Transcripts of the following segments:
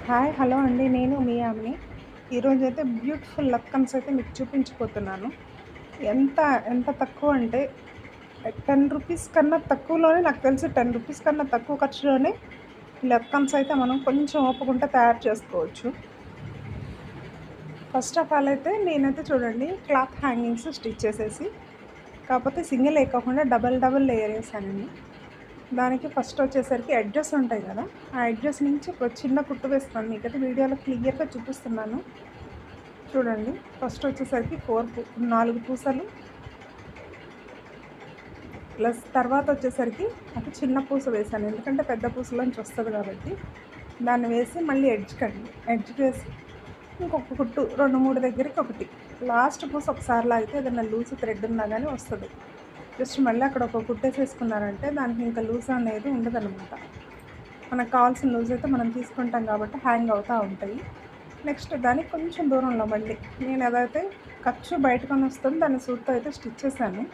Hi hello అండి. నేను మీ ఆమెని. ఈరోజైతే బ్యూటిఫుల్ లక్కన్స్ అయితే మీకు చూపించబోతున్నాను. ఎంత ఎంత తక్కువ అంటే 10 రూపీస్ కన్నా తక్కువలోనే, నాకు తెలిసి 10 రూపీస్ కన్నా తక్కువ ఖర్చులోనే ఈ లక్కన్స్ అయితే మనం కొంచెం ఓపుకుంటే తయారు చేసుకోవచ్చు. ఫస్ట్ ఆఫ్ ఆల్ అయితే నేనైతే చూడండి, క్లాత్ హ్యాంగింగ్స్ స్టిచ్ చేసేసి, కాకపోతే సింగిల్ కాకుండా డబల్ లేయర్ వేసానండి. దానికి ఫస్ట్ వచ్చేసరికి ఎడ్జెస్ ఉంటాయి కదా, ఆ ఎడ్జెస్ నుంచి ఒక చిన్న కుట్టు వేస్తాను. మీకైతే వీడియోలో క్లియర్గా చూపిస్తున్నాను చూడండి. ఫస్ట్ వచ్చేసరికి 4 పూసలు ప్లస్ తర్వాత వచ్చేసరికి ఒక చిన్న పూస వేసాను, ఎందుకంటే పెద్ద పూసలోంచి వస్తుంది కాబట్టి. దాన్ని వేసి మళ్ళీ ఎడ్జ్కి వేసి ఇంకొక కుట్టు 2-3 దగ్గరికి ఒకటి, లాస్ట్ పూస ఒకసారి లాగితే ఏదైనా లూజ్ థ్రెడ్ ఉన్నా కానీ వస్తుంది. జస్ట్ మళ్ళీ అక్కడ ఒక కుట్టేసేసుకున్నారంటే దానికి ఇంకా లూజ్ అనేది ఉండదన్నమాట. మనకు కావాల్సిన లూజ్ అయితే మనం తీసుకుంటాం కాబట్టి హ్యాంగ్ అవుతూ ఉంటాయి. నెక్స్ట్ దానికి కొంచెం దూరంలో మళ్ళీ నేను ఏదైతే ఖర్చు బయటకొని వస్తుంది దాన్ని సూట్తో అయితే స్టిచ్ చేశాను.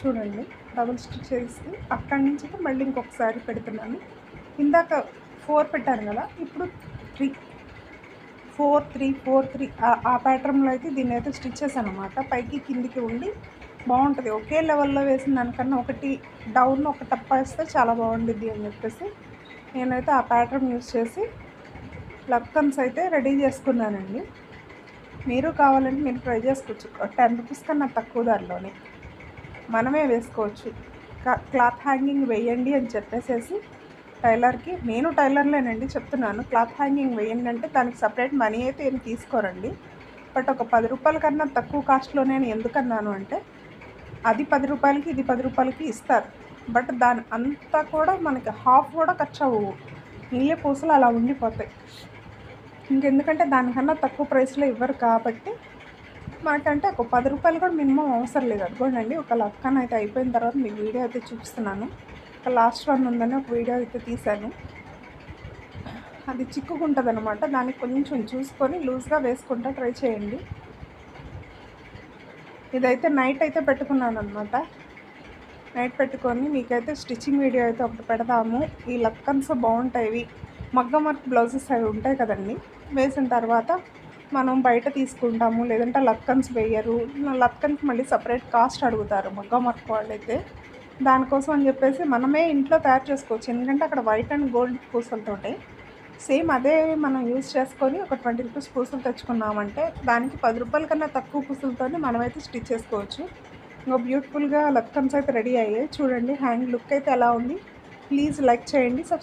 చూడండి, డబుల్ స్టిచ్ చేసి అక్కడి నుంచి మళ్ళీ ఇంకొకసారి పెడుతున్నాను. ఇందాక 4 పెట్టాను కదా, ఇప్పుడు 3 4 3 4 3 ఆ ప్యాటర్న్లో అయితే దీన్ని అయితే స్టిచ్ చేశాను అనమాట. పైకి కిందికి ఉండి బాగుంటుంది. ఒకే లెవెల్లో వేసిన దానికన్నా ఒకటి డౌన్ ఒక టప్ప వేస్తే చాలా బాగుండిద్ది అని చెప్పేసి నేనైతే ఆ ప్యాటర్న్ యూస్ చేసి లక్కన్స్ అయితే రెడీ చేసుకున్నానండి. మీరు కావాలంటే మీరు ట్రై చేసుకోవచ్చు. 10 రూపీస్ కన్నా తక్కువ ధరలోనే మనమే వేసుకోవచ్చు. క్లాత్ హ్యాంగింగ్ వేయండి అని చెప్పేసేసి టైలర్కి, నేను టైలర్లేనండి చెప్తున్నాను, క్లాత్ హ్యాంగింగ్ వేయండి అంటే దానికి సపరేట్ మనీ అయితే ఏం తీసుకోరండి. బట్ ఒక 10 రూపాయల కన్నా తక్కువ కాస్ట్లోనే ఎందుకన్నాను అంటే, అది 10 రూపాయలకి ఇది 10 రూపాయలకి ఇస్తారు. బట్ దాని అంతా కూడా మనకి హాఫ్ కూడా ఖర్చు అవ్వవు, నీళ్ళే పూసలు అలా ఉండిపోతాయి. ఇంకెందుకంటే దానికన్నా తక్కువ ప్రైస్లో ఇవ్వరు కాబట్టి మనకంటే ఒక 10 రూపాయలు కూడా మినిమం అవసరం లేదు. అనుకోండి, ఒక లక్కన్ అయితే అయిపోయిన తర్వాత మీకు వీడియో అయితే చూపిస్తున్నాను. ఒక లాస్ట్ వన్ ఉందని ఒక వీడియో అయితే తీశాను. అది చిక్కుకుంటుంది అనమాట. దానికి కొంచెం చూసుకొని లూజ్గా వేసుకుంటా ట్రై చేయండి. ఇదైతే నైట్ అయితే పెట్టుకున్నాను అనమాట. నైట్ పెట్టుకొని మీకైతే స్టిచ్చింగ్ వీడియో అయితే ఒకటి పెడదాము. ఈ లక్కన్స్ బాగుంటాయి. మగ్గం వర్క్ బ్లౌజెస్ అవి ఉంటాయి కదండి, వేసిన తర్వాత మనం బయట తీసుకుంటాము, లేదంటే లక్కన్స్ వేయరు. లక్కన్కి మళ్ళీ సపరేట్ కాస్ట్ అడుగుతారు మగ్గం వర్క్ వాళ్ళైతే. దానికోసం అని చెప్పేసి మనమే ఇంట్లో తయారు చేసుకోవచ్చు, ఎందుకంటే అక్కడ వైట్ అండ్ గోల్డ్ పూసలతోటి సేమ్ అదే మనం యూజ్ చేసుకొని ఒక 20 రూపీస్ పూసలు తెచ్చుకున్నామంటే దానికి 10 రూపాయల కన్నా తక్కువ పూసలతోనే మనమైతే స్టిచ్ చేసుకోవచ్చు. ఇంకా బ్యూటిఫుల్గా లక్కన్స్ అయితే రెడీ అయ్యాయి చూడండి. హ్యాండ్ లుక్ అయితే ఎలా ఉంది, ప్లీజ్ లైక్ చేయండి.